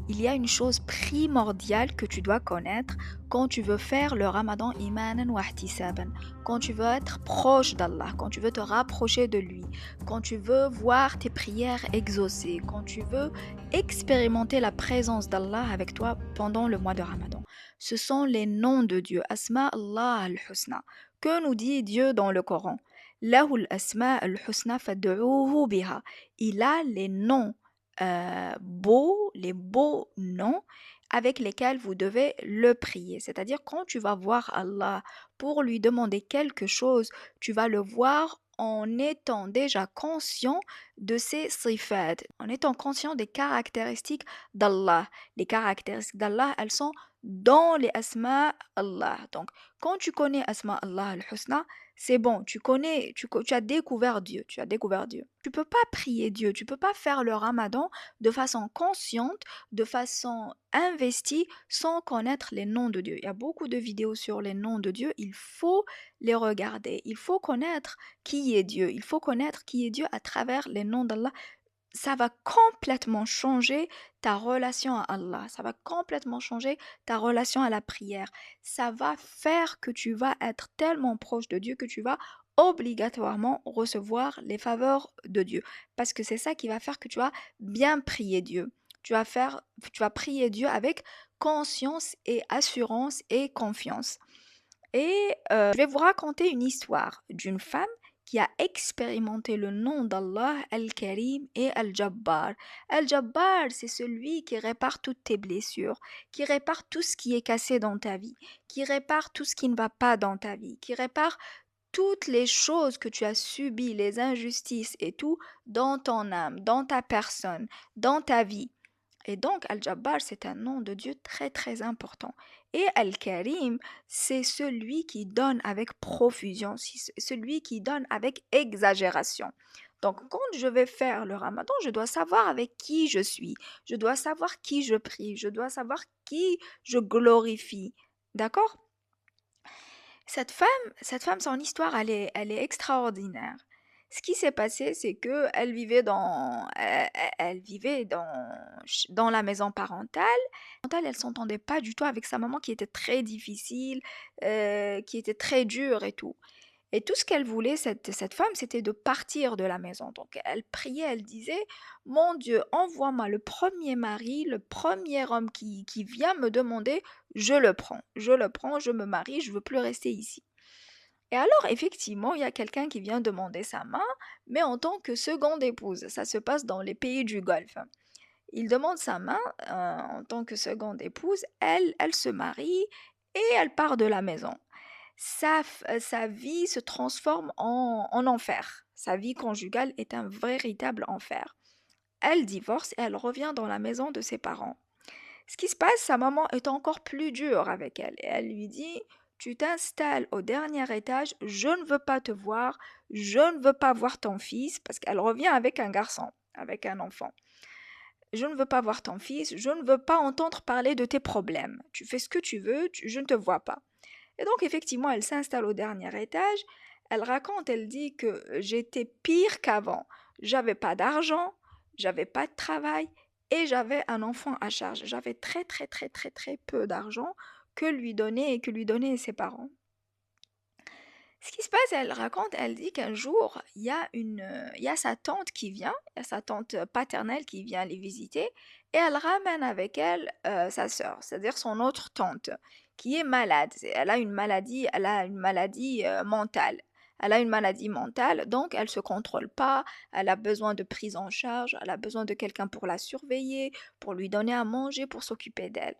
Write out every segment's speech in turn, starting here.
il y a une chose primordiale que tu dois connaître quand tu veux faire le ramadan imanan wa ihtisaban, quand tu veux être proche d'Allah, quand tu veux te rapprocher de lui, quand tu veux voir tes prières exaucées, quand tu veux expérimenter la présence d'Allah avec toi pendant le mois de ramadan. Ce sont les noms de Dieu, Asma Allah al-Husna. Que nous dit Dieu dans le Coran? Lahul asma al-husna fad'uuhu biha. Il a les noms beaux, les beaux noms avec lesquels vous devez le prier. C'est-à-dire quand tu vas voir Allah pour lui demander quelque chose, tu vas le voir en étant déjà conscient de ses sifat, en étant conscient des caractéristiques d'Allah. Les caractéristiques d'Allah, elles sont dans les asma Allah. Donc, quand tu connais asma Allah al-Husna, c'est bon, tu connais, tu as découvert Dieu, tu as découvert Dieu. Tu peux pas prier Dieu, tu peux pas faire le ramadan de façon consciente, de façon investie, sans connaître les noms de Dieu. Il y a beaucoup de vidéos sur les noms de Dieu, il faut les regarder, il faut connaître qui est Dieu, il faut connaître qui est Dieu à travers les noms d'Allah. Ça va complètement changer ta relation à Allah, ça va complètement changer ta relation à la prière. Ça va faire que tu vas être tellement proche de Dieu que tu vas obligatoirement recevoir les faveurs de Dieu. Parce que c'est ça qui va faire que tu vas bien prier Dieu. Tu vas prier Dieu avec conscience et assurance et confiance. Et je vais vous raconter une histoire d'une femme qui a expérimenté le nom d'Allah Al-Karim et Al-Jabbar. Al-Jabbar, c'est celui qui répare toutes tes blessures, qui répare tout ce qui est cassé dans ta vie, qui répare tout ce qui ne va pas dans ta vie, qui répare toutes les choses que tu as subies, les injustices et tout, dans ton âme, dans ta personne, dans ta vie. Et donc, Al-Jabbar, c'est un nom de Dieu très très important. Et Al-Karim, c'est celui qui donne avec profusion, celui qui donne avec exagération. Donc, quand je vais faire le ramadan, je dois savoir avec qui je suis, je dois savoir qui je prie, je dois savoir qui je glorifie. D'accord? Cette femme, son histoire, elle est extraordinaire. Ce qui s'est passé, c'est que elle vivait dans la maison parentale. Elle s'entendait pas du tout avec sa maman qui était très difficile, qui était très dure et tout. Et tout ce qu'elle voulait, cette femme, c'était de partir de la maison. Donc elle priait, elle disait, Mon Dieu, envoie-moi le premier mari, le premier homme qui vient me demander, je le prends, je me marie, je veux plus rester ici. Et alors, effectivement, il y a quelqu'un qui vient demander sa main, mais en tant que seconde épouse. Ça se passe dans les pays du Golfe. Il demande sa main en tant que seconde épouse. Elle se marie et elle part de la maison. Sa vie se transforme en enfer. Sa vie conjugale est un véritable enfer. Elle divorce et elle revient dans la maison de ses parents. Ce qui se passe, sa maman est encore plus dure avec elle et elle lui dit Tu t'installes au dernier étage, je ne veux pas te voir, je ne veux pas voir ton fils, parce qu'elle revient avec un garçon, avec un enfant. Je ne veux pas voir ton fils, je ne veux pas entendre parler de tes problèmes. Tu fais ce que tu veux, je ne te vois pas. Et donc, effectivement, elle s'installe au dernier étage. Elle raconte, elle dit que j'étais pire qu'avant. J'avais pas d'argent, j'avais pas de travail et j'avais un enfant à charge. J'avais très, très, très, très, très peu d'argent que lui donnaient ses parents. Ce qui se passe, elle raconte, elle dit qu'un jour, il y a sa tante qui vient, il y a sa tante paternelle qui vient les visiter, et elle ramène avec elle sa sœur, c'est-à-dire son autre tante, qui est malade. Elle a une maladie mentale. Elle a une maladie mentale, donc elle se contrôle pas, elle a besoin de prise en charge, elle a besoin de quelqu'un pour la surveiller, pour lui donner à manger, pour s'occuper d'elle.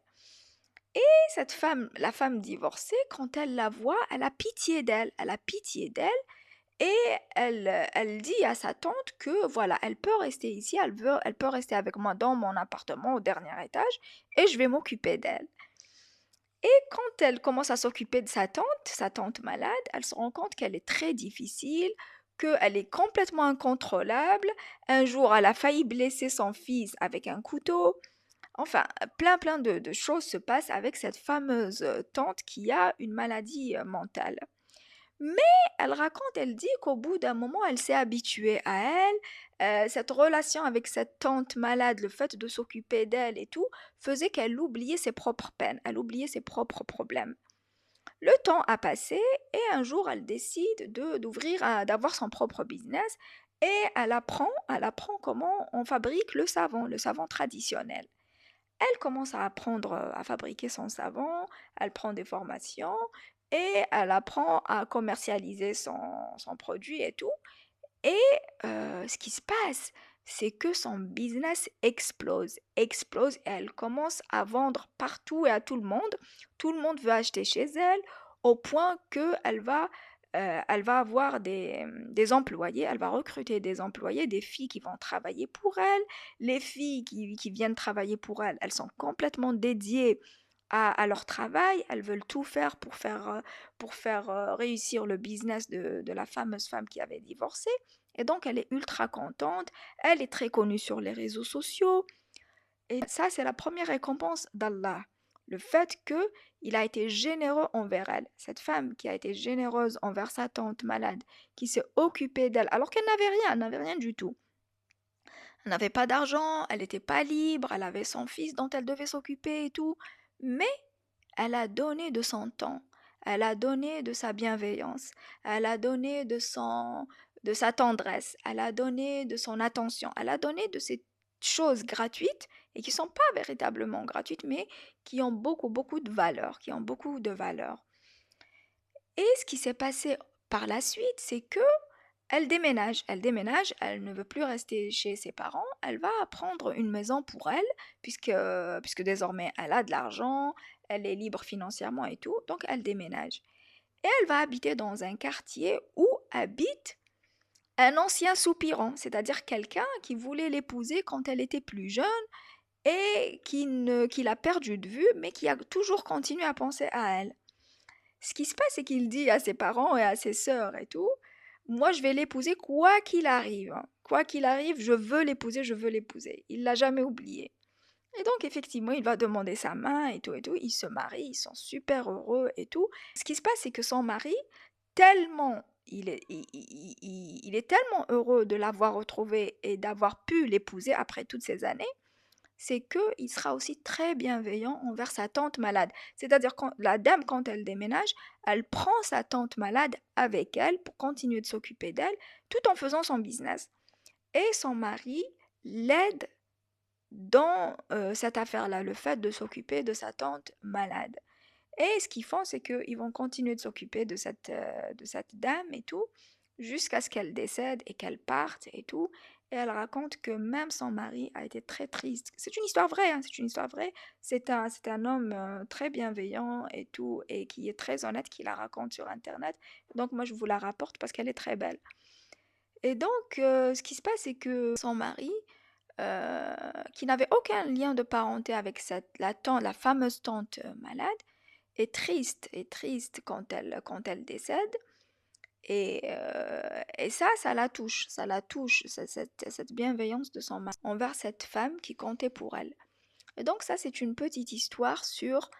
Cette femme, la femme divorcée, quand elle la voit, elle a pitié d'elle. Elle a pitié d'elle et elle dit à sa tante que voilà, elle peut rester ici, elle peut rester avec moi dans mon appartement au dernier étage et je vais m'occuper d'elle. Et quand elle commence à s'occuper de sa tante malade, elle se rend compte qu'elle est très difficile, qu'elle est complètement incontrôlable. Un jour, elle a failli blesser son fils avec un couteau. Enfin, plein de choses se passent avec cette fameuse tante qui a une maladie mentale. Elle raconte, elle dit qu'au bout d'un moment, elle s'est habituée à elle. Cette relation avec cette tante malade, le fait de s'occuper d'elle et tout, faisait qu'elle oubliait ses propres peines, elle oubliait ses propres problèmes. Le temps a passé et un jour, elle décide d'avoir son propre business et elle apprend comment on fabrique le savon traditionnel. Elle commence à apprendre à fabriquer son savon, elle prend des formations et elle apprend à commercialiser son produit et tout. Et ce qui se passe, c'est que son business explose, explose et elle commence à vendre partout et à tout le monde. Tout le monde veut acheter chez elle au point elle va avoir des employés, elle va recruter des employés, des filles qui vont travailler pour elle. Les filles qui viennent travailler pour elle, elles sont complètement dédiées à leur travail, elles veulent tout faire pour faire réussir le business de la fameuse femme qui avait divorcé. Et donc, elle est ultra contente, elle est très connue sur les réseaux sociaux. Et ça, c'est la première récompense d'Allah. Le fait qu'il a été généreux envers elle. Cette femme qui a été généreuse envers sa tante malade, qui s'est occupée d'elle, alors qu'elle n'avait rien du tout. Elle n'avait pas d'argent, elle n'était pas libre, elle avait son fils dont elle devait s'occuper et tout. Mais elle a donné de son temps, elle a donné de sa bienveillance, elle a donné de sa tendresse, elle a donné de son attention, elle a donné de ces choses gratuites et qui sont pas véritablement gratuites, mais qui ont beaucoup de valeur, qui ont beaucoup de valeur. Et ce qui s'est passé par la suite, c'est que elle ne veut plus rester chez ses parents, elle va prendre une maison pour elle, puisque désormais elle a de l'argent, elle est libre financièrement et tout, donc elle déménage. Et elle va habiter dans un quartier où habite un ancien soupirant, c'est-à-dire quelqu'un qui voulait l'épouser quand elle était plus jeune et qui l'a perdue de vue, mais qui a toujours continué à penser à elle. Ce qui se passe, c'est qu'il dit à ses parents et à ses sœurs et tout, moi je vais l'épouser quoi qu'il arrive. Quoi qu'il arrive, je veux l'épouser, je veux l'épouser. Il l'a jamais oublié. Et donc effectivement, il va demander sa main et tout et tout. Ils se marient, ils sont super heureux et tout. Ce qui se passe, c'est que son mari, tellement il est tellement heureux de l'avoir retrouvée et d'avoir pu l'épouser après toutes ces années, c'est qu'il sera aussi très bienveillant envers sa tante malade. C'est-à-dire quand la dame, quand elle déménage, elle prend sa tante malade avec elle pour continuer de s'occuper d'elle tout en faisant son business. Et son mari l'aide dans cette affaire-là, le fait de s'occuper de sa tante malade. Et ce qu'ils font, c'est qu'ils vont continuer de s'occuper de cette dame et tout, jusqu'à ce qu'elle décède et qu'elle parte et tout. Et elle raconte que même son mari a été très triste. C'est une histoire vraie, hein, c'est une histoire vraie. C'est un homme très bienveillant et tout, et qui est très honnête, qui la raconte sur Internet. Donc moi, je vous la rapporte parce qu'elle est très belle. Et donc, ce qui se passe, c'est que son mari, qui n'avait aucun lien de parenté avec la fameuse tante malade, est triste quand elle décède. Et ça la touche, cette bienveillance de son mari envers cette femme qui comptait pour elle. Et donc ça, c'est une petite histoire sur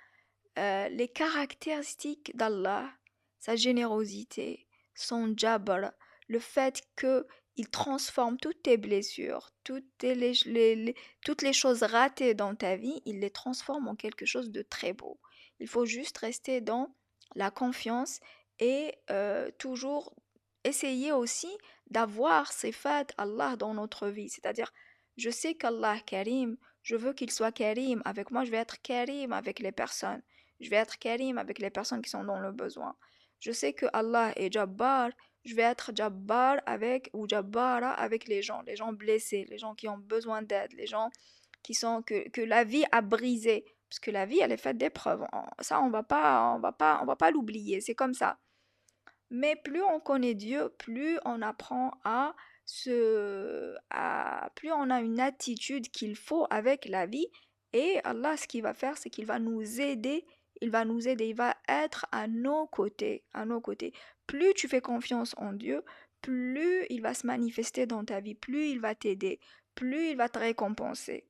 les caractéristiques d'Allah, sa générosité, son jabr, le fait que il transforme toutes tes blessures, toutes les choses ratées dans ta vie, il les transforme en quelque chose de très beau. Il faut juste rester dans la confiance et toujours essayer aussi d'avoir ces fates Allah dans notre vie. C'est-à-dire, je sais qu'Allah est Karim, je veux qu'il soit Karim avec moi, je vais être Karim avec les personnes. Je vais être Karim avec les personnes qui sont dans le besoin. Je sais que Allah est Jabbar, je vais être Jabbar avec ou Jabbara avec les gens blessés, les gens qui ont besoin d'aide, les gens que la vie a brisé. Parce que la vie, elle est faite d'épreuves. Ça, on va pas l'oublier. C'est comme ça. Mais plus on connaît Dieu, plus on apprend plus on a une attitude qu'il faut avec la vie. Et Allah, ce qu'il va faire, c'est qu'il va nous aider. Il va nous aider. Il va être à nos côtés, à nos côtés. Plus tu fais confiance en Dieu, plus il va se manifester dans ta vie, plus il va t'aider, plus il va te récompenser.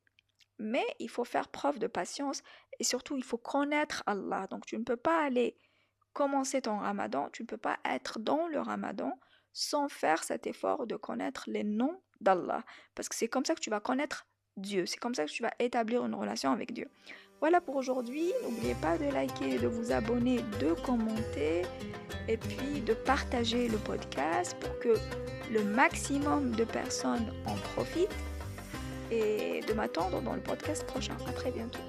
Mais il faut faire preuve de patience et surtout il faut connaître Allah. Donc tu ne peux pas aller commencer ton ramadan, tu ne peux pas être dans le ramadan sans faire cet effort de connaître les noms d'Allah. Parce que c'est comme ça que tu vas connaître Dieu, c'est comme ça que tu vas établir une relation avec Dieu. Voilà pour aujourd'hui, n'oubliez pas de liker, de vous abonner, de commenter et puis de partager le podcast pour que le maximum de personnes en profitent et de m'attendre dans le podcast prochain. À très bientôt.